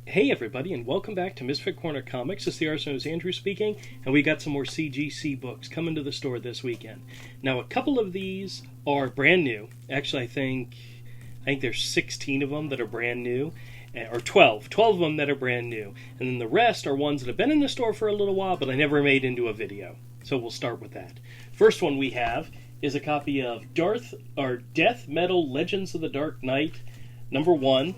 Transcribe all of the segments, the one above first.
Hey everybody, and welcome back to Misfit Corner Comics. This is the artist Andrew speaking, and we got some more CGC books coming to the store this weekend. Now, a couple of these are brand new. Actually, I think there's 16 of them that are brand new, or 12 of them that are brand new, and then the rest are ones that have been in the store for a little while, but I never made into a video. So we'll start with that. First one we have is a copy of Death Metal Legends of the Dark Knight, number 1.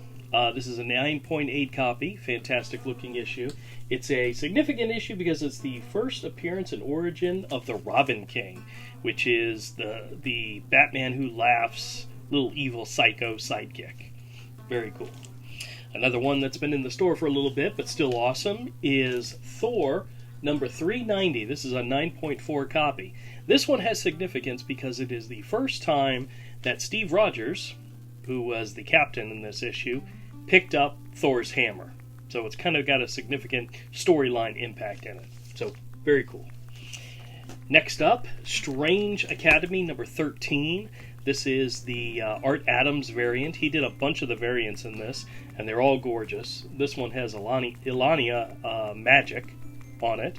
This is a 9.8 copy, fantastic looking issue. It's a significant issue because it's the first appearance and origin of the Robin King, which is the Batman Who Laughs little evil psycho sidekick. Very cool. Another one that's been in the store for a little bit but still awesome is Thor number 390. This is a 9.4 copy. This one has significance because it is the first time that Steve Rogers, who was the captain in this issue, picked up Thor's hammer. So it's kind of got a significant storyline impact in it. So, very cool. Next up, Strange Academy number 13. This is the Art Adams variant. He did a bunch of the variants in this, and they're all gorgeous. This one has Ilania Magic on it.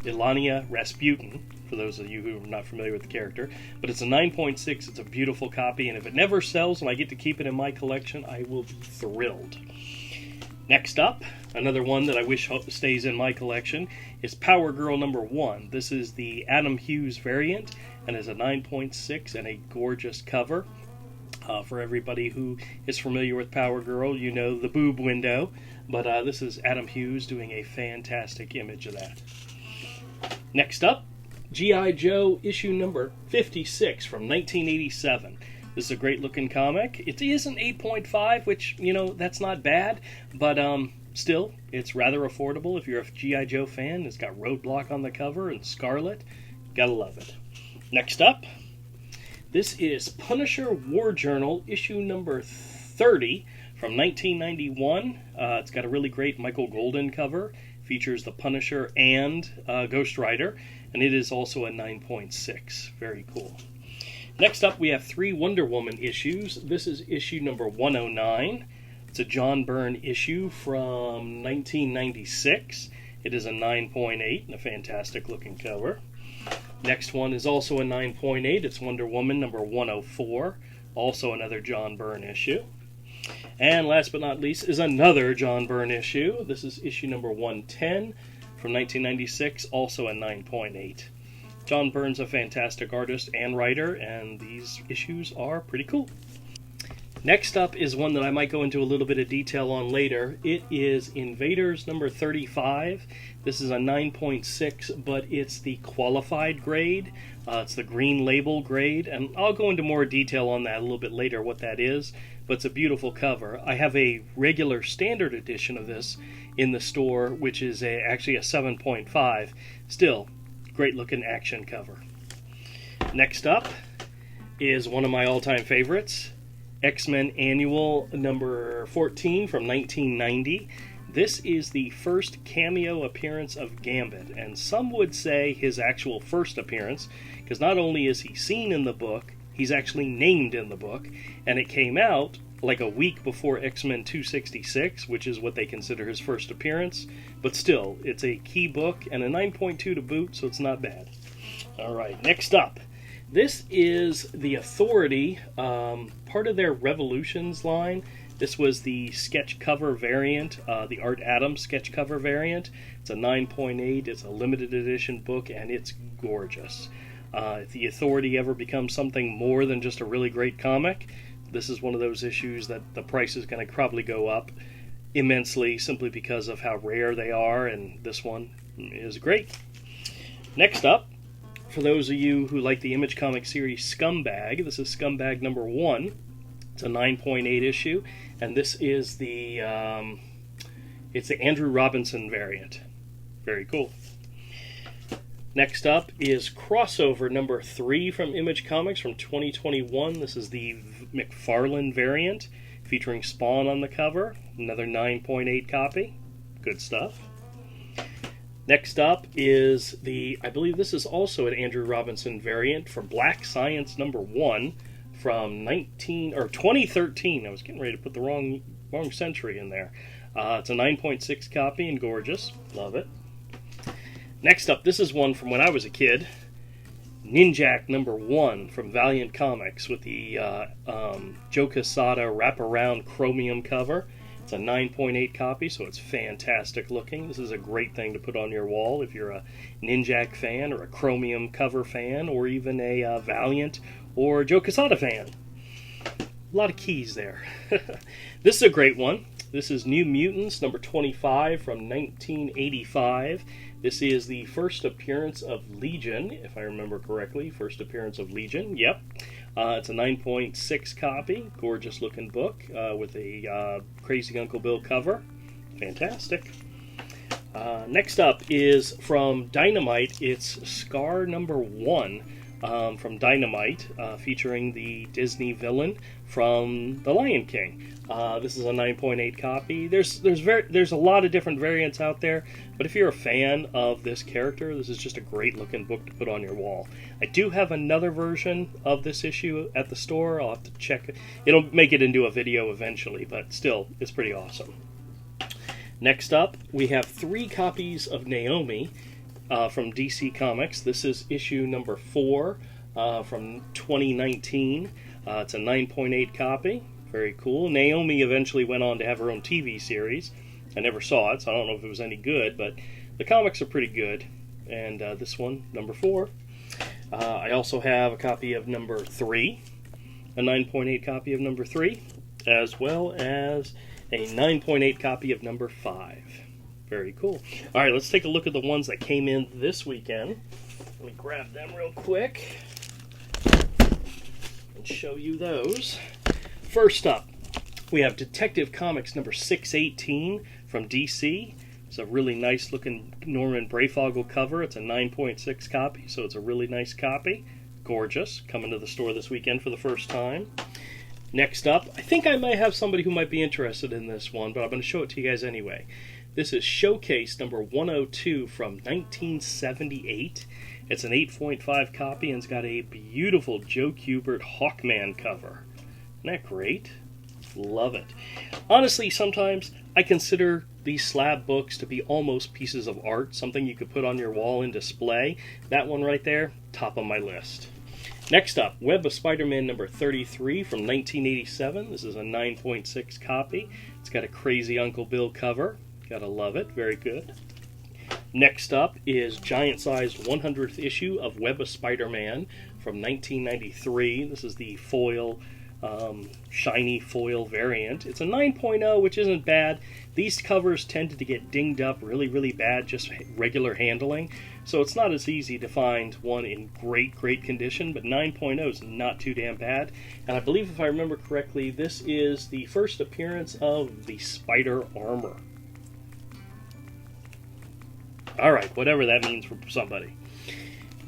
Ilania Rasputin, for those of you who are not familiar with the character. But it's a 9.6, it's a beautiful copy, and if it never sells and I get to keep it in my collection, I will be thrilled. Next up, another one that I wish stays in my collection is Power Girl number 1. This is the Adam Hughes variant, and is a 9.6 and a gorgeous cover. For everybody who is familiar with Power Girl, you know the boob window, but this is Adam Hughes doing a fantastic image of that. Next up, G.I. Joe issue number 56 from 1987. This is a great looking comic. It is an 8.5, which, that's not bad, but still, it's rather affordable if you're a G.I. Joe fan. It's got Roadblock on the cover and Scarlet. Gotta love it. Next up, this is Punisher War Journal issue number 30 from 1991. It's got a really great Michael Golden cover. Features the Punisher and Ghost Rider, and it is also a 9.6. Very cool. Next up, we have 3 Wonder Woman issues. This is issue number 109. It's a John Byrne issue from 1996. It is a 9.8 and a fantastic looking cover. Next one is also a 9.8. It's Wonder Woman number 104. Also another John Byrne issue. And last but not least is another John Byrne issue. This is issue number 110 from 1996, also a 9.8. John Byrne's a fantastic artist and writer, and these issues are pretty cool. Next up is one that I might go into a little bit of detail on later. It is Invaders number 35. This is a 9.6, but it's the qualified grade. It's the green label grade, and I'll go into more detail on that a little bit later, what that is, but it's a beautiful cover. I have a regular standard edition of this in the store, which is actually a 7.5. Still, great looking action cover. Next up is one of my all-time favorites, X-Men Annual number 14 from 1990. This is the first cameo appearance of Gambit, and some would say his actual first appearance, because not only is he seen in the book, he's actually named in the book, and it came out like a week before X-Men 266, which is what they consider his first appearance, but still, it's a key book, and a 9.2 to boot, so it's not bad. Alright, next up. This is the Authority, part of their Revolutions line. This was the sketch cover variant, the Art Adams sketch cover variant. It's a 9.8, it's a limited edition book, and it's gorgeous. If the Authority ever becomes something more than just a really great comic, this is one of those issues that the price is going to probably go up immensely simply because of how rare they are, and this one is great. Next up, for those of you who like the Image Comics series Scumbag, this is Scumbag number 1. It's a 9.8 issue, and this is it's the Andrew Robinson variant. Very cool. Next up is Crossover number 3 from Image Comics from 2021. This is the McFarlane variant, featuring Spawn on the cover. Another 9.8 copy. Good stuff. Next up is I believe this is also an Andrew Robinson variant for Black Science number 1 from 2013. I was getting ready to put the wrong century in there. It's a 9.6 copy and gorgeous. Love it. Next up, this is one from when I was a kid. Ninjak #1 from Valiant Comics with the Joe Quesada wraparound chromium cover. It's a 9.8 copy, so it's fantastic looking. This is a great thing to put on your wall if you're a Ninjak fan or a chromium cover fan or even a Valiant or Joe Quesada fan. A lot of keys there. This is a great one. This is New Mutants #25 from 1985. This is the first appearance of Legion, if I remember correctly. First appearance of Legion, yep. It's a 9.6 copy. Gorgeous looking book with a Crazy Uncle Bill cover. Fantastic. Next up is from Dynamite. It's Scar #1 from Dynamite, featuring the Disney villain from The Lion King. This is a 9.8 copy. There's a lot of different variants out there, but if you're a fan of this character, this is just a great looking book to put on your wall. I do have another version of this issue at the store. I'll have to check it. It'll make it into a video eventually, but still, it's pretty awesome. Next up, we have 3 copies of Naomi from DC Comics. This is issue #4 from 2019. It's a 9.8 copy. Very cool. Naomi eventually went on to have her own TV series. I never saw it, so I don't know if it was any good, but the comics are pretty good. And this one, #4. I also have a copy of #3, a 9.8 copy of #3, as well as a 9.8 copy of #5. Very cool. All right, let's take a look at the ones that came in this weekend. Let me grab them real quick and show you those. First up, we have Detective Comics #618 from DC. It's a really nice looking Norman Breyfogle cover. It's a 9.6 copy, so it's a really nice copy. Gorgeous. Coming to the store this weekend for the first time. Next up, I think I might have somebody who might be interested in this one, but I'm going to show it to you guys anyway. This is Showcase #102 from 1978. It's an 8.5 copy and it's got a beautiful Joe Kubert Hawkman cover. Isn't that great? Love it. Honestly, sometimes I consider these slab books to be almost pieces of art, something you could put on your wall and display. That one right there, top of my list. Next up, Web of Spider-Man #33 from 1987. This is a 9.6 copy. It's got a Crazy Uncle Bill cover. Gotta love it. Very good. Next up is giant-sized 100th issue of Web of Spider-Man from 1993. This is the foil, shiny foil variant. It's a 9.0, which isn't bad. These covers tended to get dinged up really, really bad, just regular handling. So it's not as easy to find one in great, great condition, but 9.0 is not too damn bad. And I believe, if I remember correctly, this is the first appearance of the Spider Armor. Alright, whatever that means for somebody.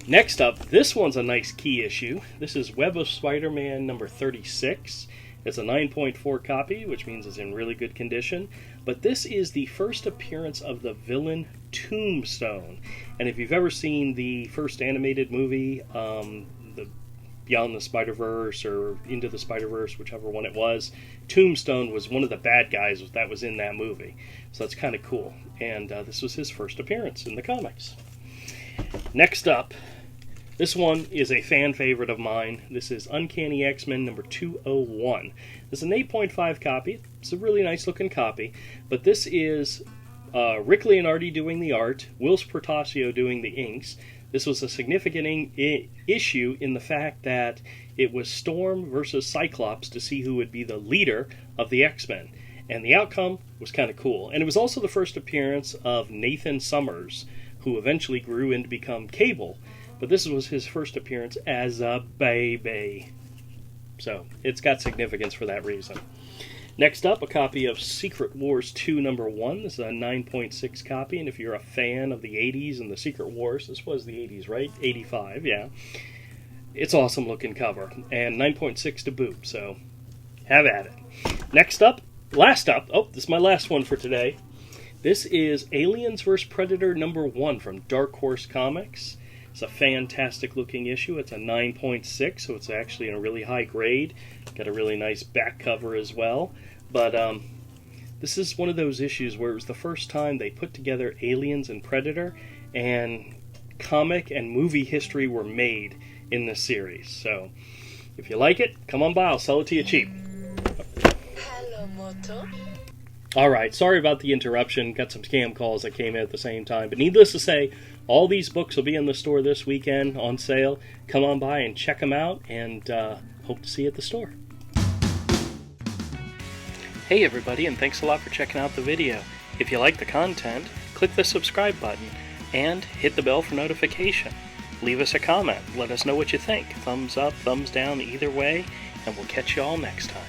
Next up, this one's a nice key issue. This is Web of Spider-Man #36. It's a 9.4 copy, which means it's in really good condition. But this is the first appearance of the villain Tombstone. And if you've ever seen the first animated movie, the Beyond the Spider-Verse or Into the Spider-Verse, whichever one it was, Tombstone was one of the bad guys that was in that movie. So that's kind of cool. And this was his first appearance in the comics. Next up, this one is a fan favorite of mine. This is Uncanny X-Men #201. This is an 8.5 copy. It's a really nice looking copy. But this is Rick Leonardi doing the art, Whilce Portacio doing the inks. This was a significant issue in the fact that it was Storm versus Cyclops to see who would be the leader of the X-Men. And the outcome was kind of cool. And it was also the first appearance of Nathan Summers, who eventually grew in to become Cable. But this was his first appearance as a baby. So it's got significance for that reason. Next up, a copy of Secret Wars 2 #1. This is a 9.6 copy, and if you're a fan of the 80s and the Secret Wars, this was the 80s, right? 85, yeah. It's awesome looking cover, and 9.6 to boot, so have at it. Next up, last up, this is my last one for today. This is Aliens vs. Predator #1 from Dark Horse Comics. It's a fantastic looking issue. It's a 9.6, so it's actually in a really high grade. Got a really nice back cover as well. But This is one of those issues where it was the first time they put together Aliens and Predator, and comic and movie history were made in this series. So, if you like it, come on by, I'll sell it to you cheap. Hello, Moto. Alright, sorry about the interruption. Got some scam calls that came in at the same time. But needless to say, all these books will be in the store this weekend on sale. Come on by and check them out, and hope to see you at the store. Hey everybody, and thanks a lot for checking out the video. If you like the content, click the subscribe button and hit the bell for notification. Leave us a comment. Let us know what you think. Thumbs up, thumbs down, either way, and we'll catch you all next time.